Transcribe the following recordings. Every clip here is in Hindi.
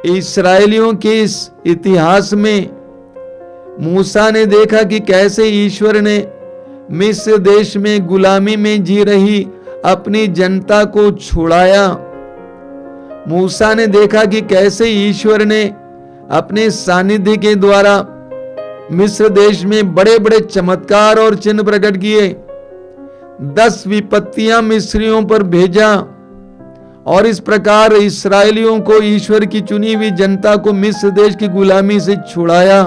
इस्राएलियों के इस इतिहास में मूसा ने देखा कि कैसे ईश्वर ने मिस्र देश में गुलामी में जी रही अपनी जनता को छुड़ाया। मूसा ने देखा कि कैसे ईश्वर ने अपने सानिध्य के द्वारा मिस्र देश में बड़े बड़े चमत्कार और चिन्ह प्रकट किए। 10 विपत्तियां मिस्रियों पर भेजा और इस प्रकार इस्राएलियों को, ईश्वर की चुनी हुई जनता को मिस्र देश की गुलामी से छुड़ाया।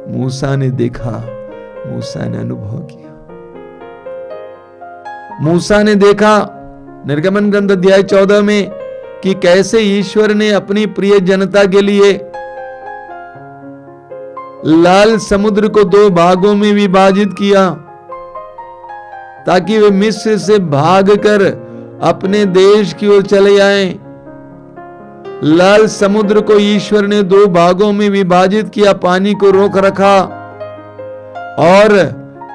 मूसा ने देखा, मूसा ने अनुभव किया। मूसा ने देखा निर्गमन ग्रंथ अध्याय 14 में कि कैसे ईश्वर ने अपनी प्रिय जनता के लिए लाल समुद्र को 2 भागों में विभाजित किया ताकि वे मिस्र से भागकर अपने देश की ओर चले आएं। लाल समुद्र को ईश्वर ने 2 भागों में विभाजित किया, पानी को रोक रखा और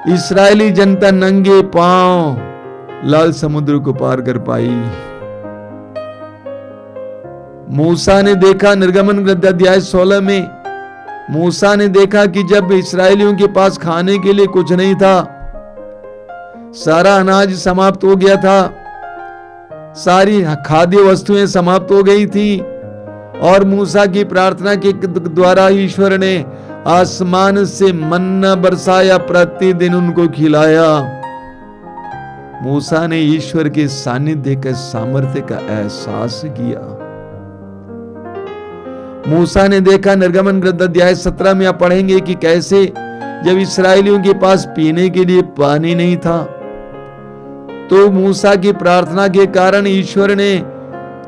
इस्राएली जनता नंगे पांव लाल समुद्र को पार कर पाई। मूसा ने देखा निर्गमन ग्रंथ अध्याय 16 में, मूसा ने देखा कि जब इस्राएलियों के पास खाने के लिए कुछ नहीं था, सारा अनाज समाप्त हो गया था, सारी खाद्य वस्तुएं समाप्त हो गई थी और मूसा की प्रार्थना के द्वारा ईश्वर ने आसमान से मन्ना बरसाया, प्रतिदिन उनको खिलाया। मूसा ने ईश्वर के सानिध्य के सामर्थ्य का एहसास किया। मूसा ने देखा निर्गमन ग्रंथ अध्याय 17 में आप पढ़ेंगे कि कैसे जब इस्राएलियों के पास पीने के लिए पानी नहीं था तो मूसा की प्रार्थना के कारण ईश्वर ने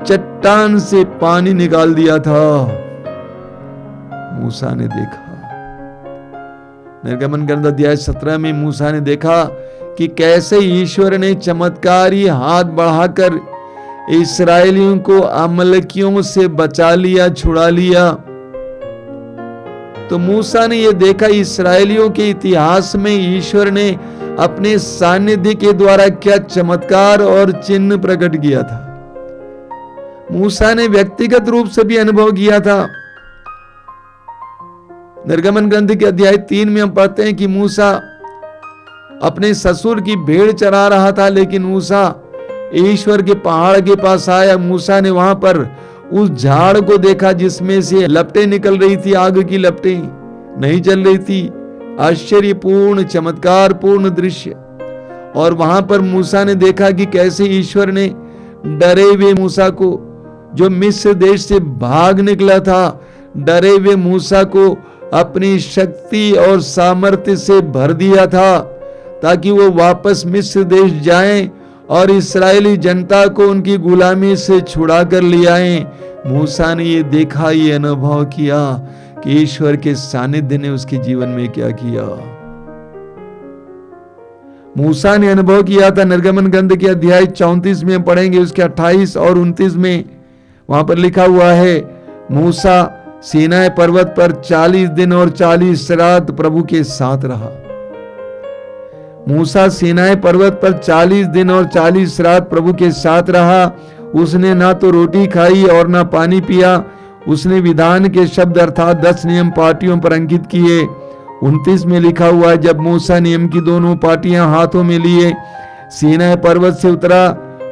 चट्टान से पानी निकाल दिया था। मूसा ने देखा निर्गमन ग्रंथ अध्याय 17 में मूसा ने देखा कि कैसे ईश्वर ने चमत्कारी हाथ बढ़ाकर इस्राएलियों को अमलकियों से बचा लिया, छुड़ा लिया। तो मूसा ने यह देखा इस्राएलियों के इतिहास में ईश्वर ने अपने सानिध्य के द्वारा क्या चमत्कार और चिन्ह प्रकट किया था। मूसा ने व्यक्तिगत रूप से भी अनुभव किया था। निर्गमन ग्रंथ के अध्याय 3 में हम पढ़ते हैं कि मूसा अपने ससुर की भेड़ चरा रहा था, लेकिन मूसा ईश्वर के पहाड़ के पास आया। मूसा ने वहां पर उस झाड़ को देखा जिसमें से लपटें निकल रही थी, आग की लपटें नहीं जल रही थी। आश्चर्यपूर्ण चमत्कारपूर्ण दृश्य। और वहां पर मूसा ने देखा कि कैसे ईश्वर ने डरे हुए मूसा को, जो मिस्र देश से भाग निकला था, डरे हुए मूसा को अपनी शक्ति और सामर्थ्य से भर दिया था ताकि वो वापस मिस्र देश जाएं और इस्राएली जनता को उनकी गुलामी से छुड़ा कर ले आए। मूसा ने ये देखा, ये अनुभव किया कि ईश्वर के सानिध्य ने उसके जीवन में क्या किया। मूसा ने अनुभव किया था। निर्गमन ग्रंथ के अध्याय 34 में हम पढ़ेंगे, उसके 28 और 29 में वहां पर लिखा हुआ है, मूसा सीनाई पर्वत पर 40 दिन और 40 रात प्रभु के साथ रहा। मूसा सीनाई पर्वत पर 40 दिन और 40 रात प्रभु के साथ रहा। उसने ना तो रोटी खाई और ना पानी पिया। उसने विधान के शब्द अर्थात 10 नियम पाटियों पर अंकित किए। 29 में लिखा हुआ है, जब मूसा नियम की दोनों पाटियां हाथों में लिए सीनाई पर्वत से उतरा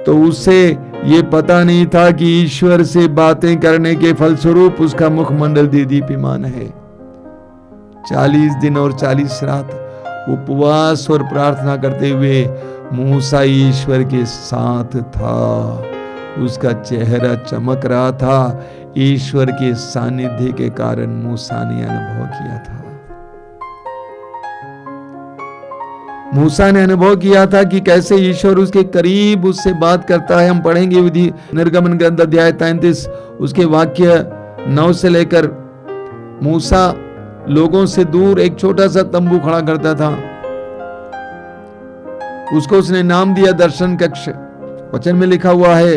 तो उससे ये पता नहीं था कि ईश्वर से बातें करने के फलस्वरूप उसका मुखमंडल दीप्यमान है। 40 दिन और 40 रात उपवास और प्रार्थना करते हुए मूसा ईश्वर के साथ था। उसका चेहरा चमक रहा था। ईश्वर के सानिध्य के कारण मूसा ने अनुभव किया था। मूसा ने अनुभव किया था कि कैसे ईश्वर उसके करीब उससे बात करता है। हम पढ़ेंगे विधि निर्गमन ग्रंथ अध्याय 33 उसके वाक्य 9 से लेकर। मूसा लोगों से दूर एक छोटा सा तंबू खड़ा करता था। उसको उसने नाम दिया दर्शन कक्ष। वचन में लिखा हुआ है,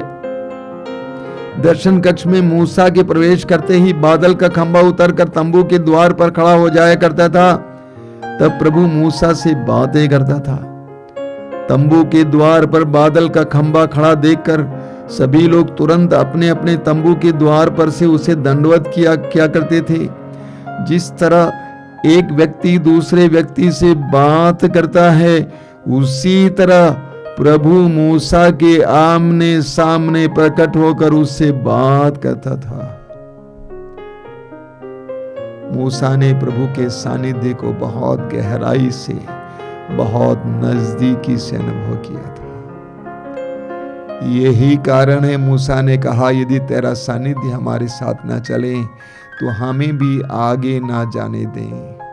दर्शन कक्ष में मूसा के प्रवेश करते ही बादल का खंभा उतरकर तंबू के द्वार पर खड़ा हो जाया करता था। तब प्रभु मूसा से बातें करता था। तंबू के द्वार पर बादल का खंभा खड़ा देखकर सभी लोग तुरंत अपने अपने तंबू के द्वार पर से उसे दंडवत किया करते थे। जिस तरह एक व्यक्ति दूसरे व्यक्ति से बात करता है, उसी तरह प्रभु मूसा के आमने सामने प्रकट होकर उससे बात करता था। मूसा ने प्रभु के सानिध्य को बहुत गहराई से, बहुत नजदीकी से अनुभव किया था। यही कारण है मूसा ने कहा, यदि तेरा सानिध्य हमारे साथ ना चले तो हमें भी आगे ना जाने दें।